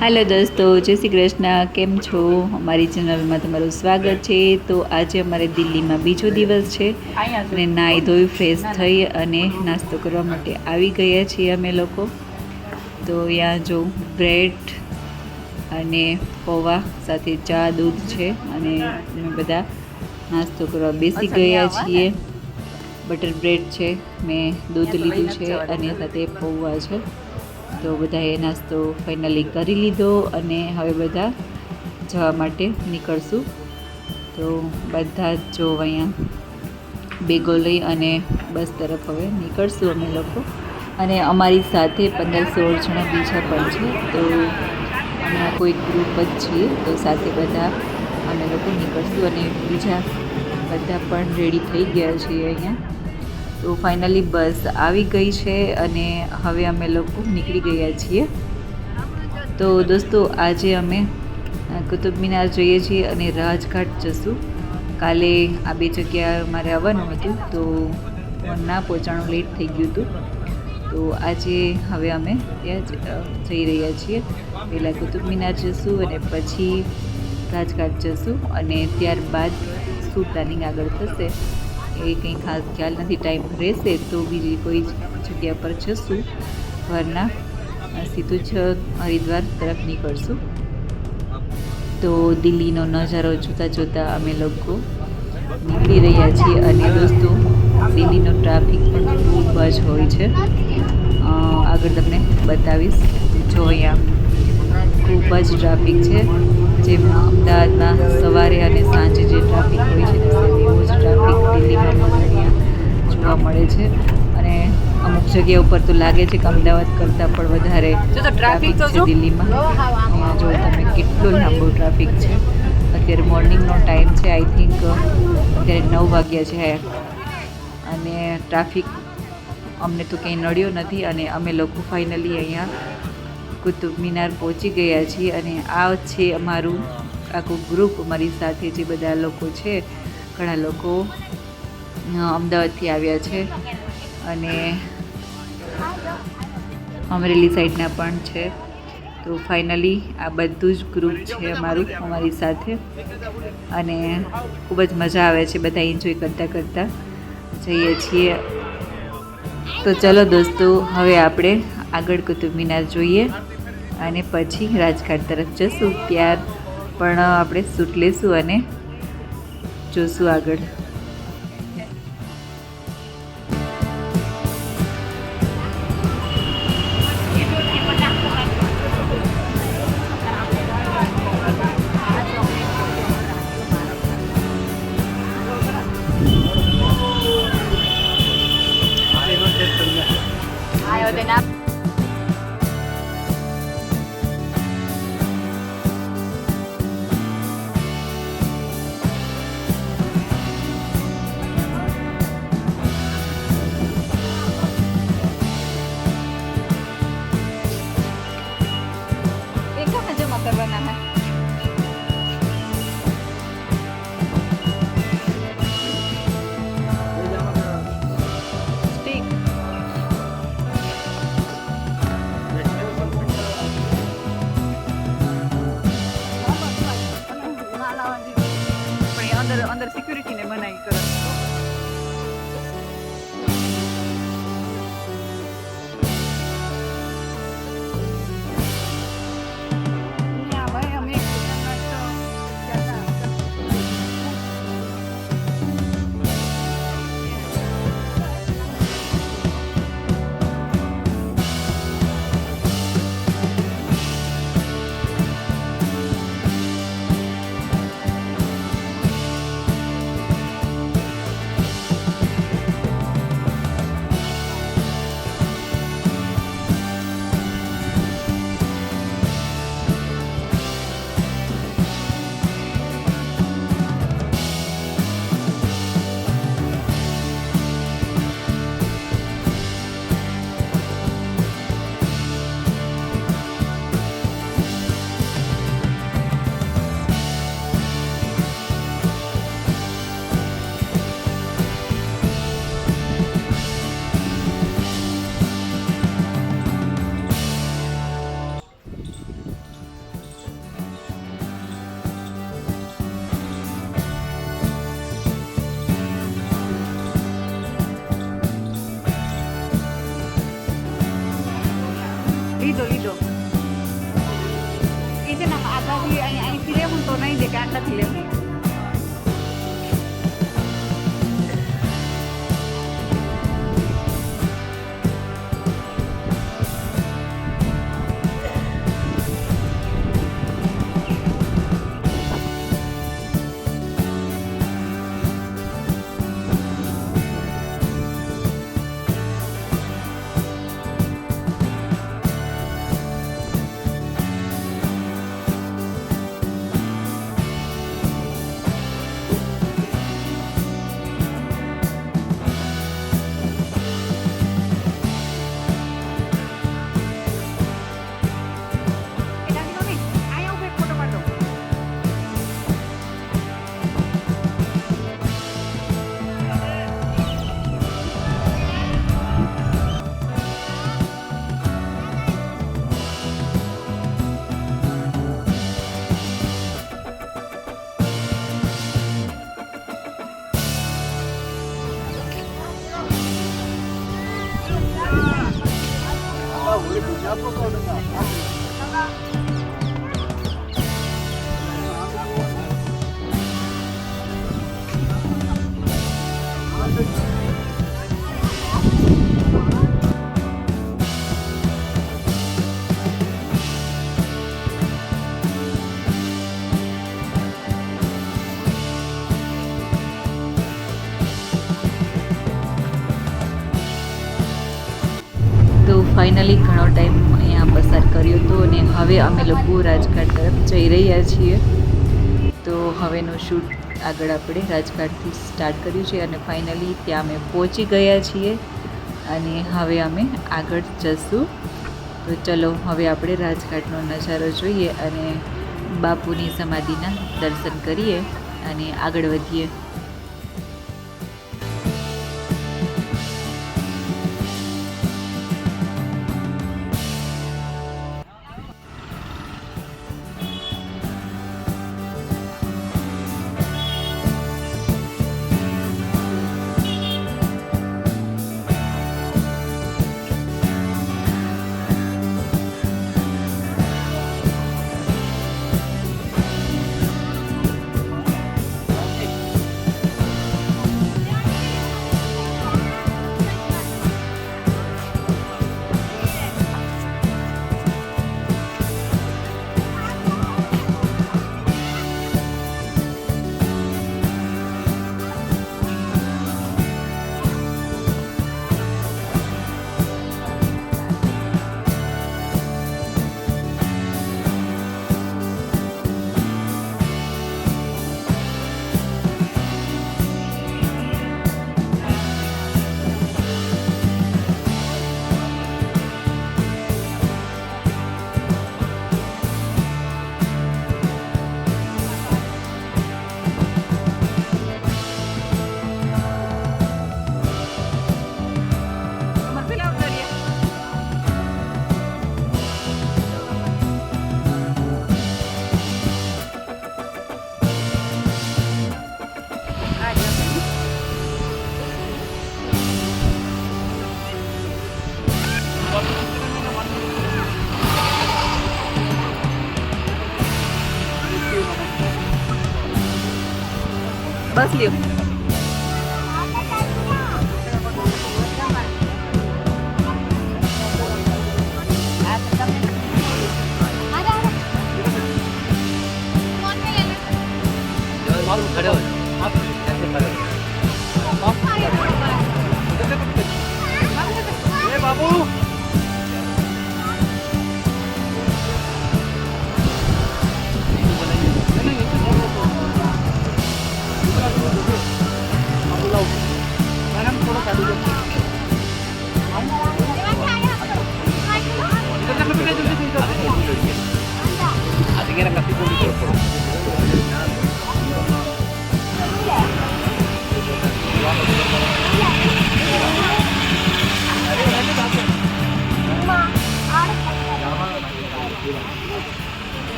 હાલો દોસ્તો, જય શ્રી કૃષ્ણ. કેમ છો? અમારી ચેનલમાં તમારું સ્વાગત છે. તો આજે અમારે દિલ્હીમાં બીજો દિવસ છે અને નાહી ધોઈ ફ્રેશ થઈ અને નાસ્તો કરવા માટે આવી ગયા છીએ અમે લોકો. તો અહીંયા જો બ્રેડ અને પૌવા સાથે ચા દૂધ છે અને અમે બધા નાસ્તો કરવા બેસી ગયા છીએ. બટર બ્રેડ છે, મેં દૂધ લીધું છે અને સાથે પૌવા છે. તો બધાએ નાસ્તો ફાઇનલી કરી લીધો અને હવે બધા જવા માટે નીકળશું. તો બધા જ જો અહીંયા બેગો લઈ અને બસ તરફ હવે નીકળશું અમે લોકો. અને અમારી સાથે 15-16 જણા બીજા પણ છે. તો હમણાં કોઈ ગ્રુપ જ છીએ, તો સાથે બધા અમે લોકો નીકળશું અને બીજા બધા પણ રેડી થઈ ગયા છીએ અહીંયા. તો ફાઇનલી બસ આવી ગઈ છે અને હવે અમે લોકો નીકળી ગયા છીએ. તો દોસ્તો, આજે અમે કુતુબ મિનાર જઈએ છીએ અને રાજઘાટ જશું. કાલે આ બે જગ્યા મારે આવવાનું હતું, તો ના પહોંચાણું લેટ થઈ ગયું હતું. તો આજે હવે અમે ત્યાં જઈ રહ્યા છીએ. પહેલાં કુતુબ મિનાર જશું અને પછી રાજઘાટ જશું અને ત્યારબાદ શું પ્લાનિંગ આગળ થશે એ કંઈ ખાસ ખ્યાલ નથી. ટાઈમ રહેશે તો બીજી કોઈ જગ્યા પર જશું, વરના સીધું જ હરિદ્વાર તરફ નીકળશું. તો દિલ્હીનો નજારો જોતાં જોતાં અમે લોકો નીકળી રહ્યા છીએ. અને દોસ્તો, દિલ્હીનો ટ્રાફિક પણ ખૂબ જ હોય છે. આગળ તમને બતાવીશ. જો અહીંયા ખૂબ જ ટ્રાફિક છે. જેમ અમદાવાદમાં સવારે અને સાંજે જે ટ્રાફિક હોય છે ને, એવો જ ટ્રાફિક દિલ્હીમાં પણ અહીંયા જોવા મળે છે. અને અમુક જગ્યા ઉપર તો લાગે છે કે અમદાવાદ કરતાં પણ વધારે ટ્રાફિક છે દિલ્હીમાં. અહીંયા જો તમે કેટલો લાંબો ટ્રાફિક છે. અત્યારે મોર્નિંગનો ટાઈમ છે, આઈ થિંક અત્યારે 9 વાગ્યા છે અને ટ્રાફિક અમને તો કંઈ નડ્યો નથી. અને અમે લોકો ફાઇનલી અહીંયા કુતુબ મિનાર પહોંચી ગયા છીએ. અને આ છે અમારું આખું ગ્રુપ. અમારી સાથે જે બધા લોકો છે, ઘણા લોકો અમદાવાદથી આવ્યા છે અને અમરેલી સાઈડના પણ છે. તો ફાઇનલી આ બધું જ ગ્રુપ છે અમારું, અમારી સાથે. અને ખૂબ જ મજા આવે છે, બધા એન્જોય કરતાં કરતાં જઈએ છીએ. તો ચલો દોસ્તો, હવે આપણે આગળ કુતુબ મિનાર જોઈએ અને પછી રાજઘાટ તરફ જશું. ત્યાર પણ આપણે શૂટ લેશું અને જોશું આગળ. करवाना है। अंदर सिक्योरिटी ने मनाई कर અહીંથી લેવું તો નહીં દે કે આટલાથી લેવું. તો ફાઇનલી ઘણો ટાઈમ અહીંયા પસાર કર્યો હતો અને હવે અમે લોકો રાજઘાટ તરફ જઈ રહ્યા છીએ. તો હવેનું શૂટ આગળ આપણે રાજઘાટથી સ્ટાર્ટ કર્યું છે અને ફાઇનલી ત્યાં અમે પહોંચી ગયા છીએ અને હવે અમે આગળ જઈશું. તો ચલો હવે આપણે રાજઘાટનો નજારો જોઈએ અને બાપુની સમાધિના દર્શન કરીએ અને આગળ વધીએ. બસ લ્યો. બાબુ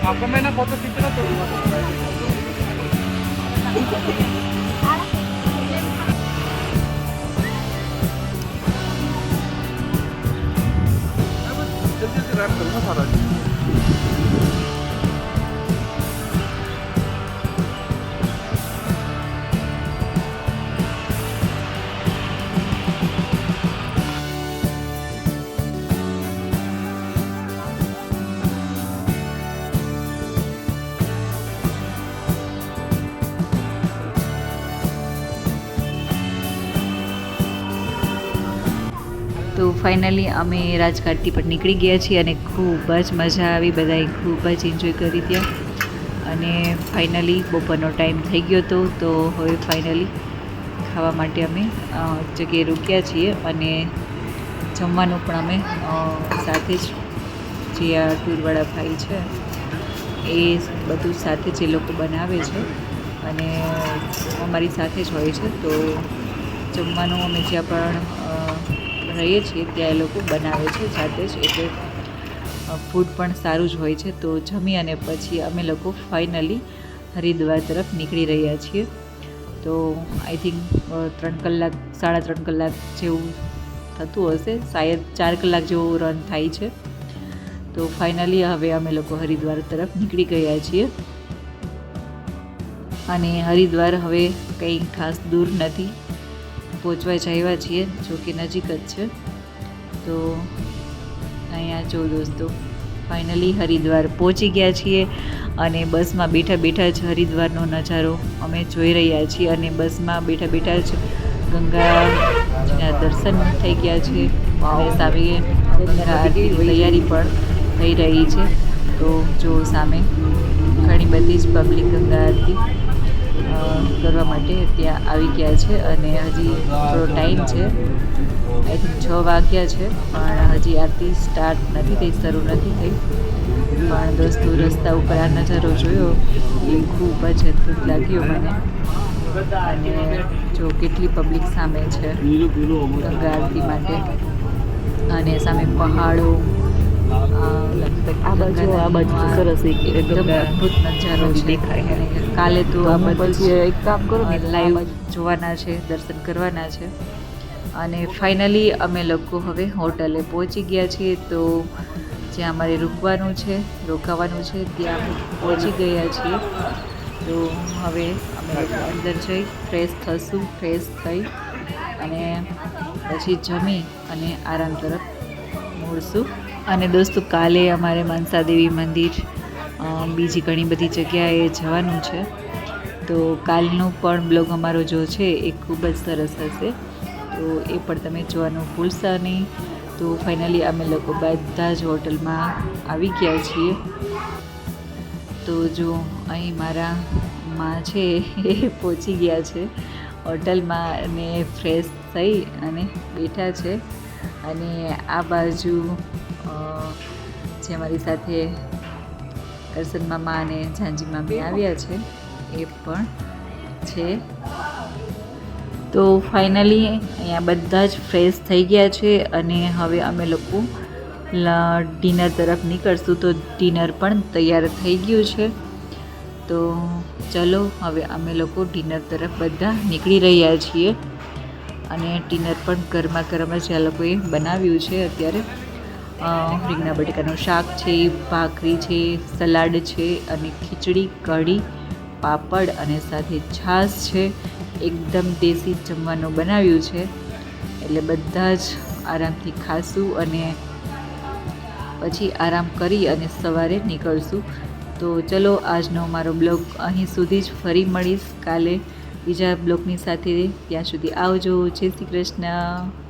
आपको मैं ना फोटो खींचना तो તો ફાઇનલી અમે રાજઘાટથી પણ નીકળી ગયા છીએ અને ખૂબ જ મજા આવી, બધાએ ખૂબ જ એન્જોય કરી ત્યાં. અને ફાઇનલી બપોરનો ટાઈમ થઈ ગયો હતો, તો હવે ફાઇનલી ખાવા માટે અમે જગ્યાએ રૂક્યા છીએ. અને જમવાનું પણ અમે સાથે જ જે આ ટૂરવાળા ભાઈ છે એ બધું સાથે જ એ લોકો બનાવે છે અને અમારી સાથે જ હોય છે. તો જમવાનું અમે જ્યાં પણ રહીએ છીએ ત્યાં એ લોકો બનાવે છે જાતે જ, એટલે ફૂડ પણ સારું જ હોય છે. તો જમી અને પછી અમે લોકો ફાઇનલી હરિદ્વાર તરફ નીકળી રહ્યા છીએ. તો આઈ થિંક 3 કલાક 3.5 કલાક જેવું થતું હશે, શાયદ 4 કલાક જેવું રન થાય છે. તો ફાઇનલી હવે અમે લોકો હરિદ્વાર તરફ નીકળી ગયા છીએ. અને હરિદ્વાર હવે કંઈ ખાસ દૂર નથી, પહોંચવા જ આવ્યા છીએ, જો કે નજીક જ છે. તો અહીંયા જો દોસ્તો ફાઇનલી હરિદ્વાર પહોંચી ગયા છીએ અને બસમાં બેઠા બેઠા જ હરિદ્વારનો નજારો અમે જોઈ રહ્યા છીએ. અને બસમાં બેઠા બેઠા જ ગંગાજીના દર્શન થઈ ગયા છે અને સામે ગંગા આરતીની તૈયારી પણ થઈ રહી છે. તો જો સામે ઘણી બધી જ પબ્લિક ગંગા આરતી કરવા માટે ત્યાં આવી ગયા છે. અને હજી થોડો ટાઈમ છે, આઈ થિંક 6 વાગ્યા છે, પણ હજી આરતી સ્ટાર્ટ નથી થઈ, શરૂ નથી થઈ. પણ દોસ્તો રસ્તા ઉપર આ નજારો જોયો એ ખૂબ જ અદ્ભુત લાગ્યો મને. અને જો કેટલી પબ્લિક સામે છે ગંગા આરતી માટે, અને સામે પહાડો, આ બાજુ સરસ એકદમ અદ્ભુત નજારો છે દેખાય. કાલે તો આ બધું એક કામ કરો ને લાઈવ જોવાના છે, દર્શન કરવાના છે. અને ફાઇનલી અમે લોકો હવે હોટલે પહોંચી ગયા છીએ. તો જ્યાં અમારે રોકાવાનું છે ત્યાં પહોંચી ગયા છીએ. તો હવે અમે લોકો અંદર જઈ ફ્રેશ થશું, ફ્રેશ થઈ અને પછી જમી અને આરામ તરફ મૂળશું. અને દોસ્તો કાલે અમારે મનસા દેવી મંદિર, બીજી ઘણી બધી જગ્યાએ જવાનું છે. તો કાલનો પણ બ્લોગ અમારો જો છે એ ખૂબ જ સરસ હશે, તો એ પણ તમે જોવાનું ભૂલશો નહીં. તો ફાઇનલી અમે લોકો બધા જ હોટલમાં આવી ગયા છીએ. તો જો અહીં મારા માં છે એ પહોંચી ગયા છે હોટલમાં અને ફ્રેશ થઈ અને બેઠા છે. અને આ બાજુ જે અમારી સાથે કરશન મામા અને ઝાંજી મામી આવ્યા છે એ પણ છે. તો ફાઇનલી અહીંયા બધા જ ફ્રેશ થઈ ગયા છે અને હવે અમે લોકો ડિનર તરફ નીકળશું. તો ડિનર પણ તૈયાર થઈ ગયું છે. તો ચલો હવે અમે લોકો ડિનર તરફ બધા નીકળી રહ્યા છીએ. અને ડિનર પણ ગરમા ગરમ જ આ લોકોએ બનાવ્યું છે. અત્યારે રીંગણા બટેકાનું શાક છે, ભાખરી છે, સલાડ છે અને ખીચડી, કઢી, પાપડ અને સાથે છાશ છે. એકદમ દેશી જમવાનું બનાવ્યું છે, એટલે બધા જ આરામથી ખાશું અને પછી આરામ કરી અને સવારે નીકળશું. તો ચલો આજનો મારો બ્લોગ અહીં સુધી જ, ફરી મળીશ કાલે બીજા બ્લોગની સાથે. ત્યાં સુધી આવજો. જય શ્રી કૃષ્ણ.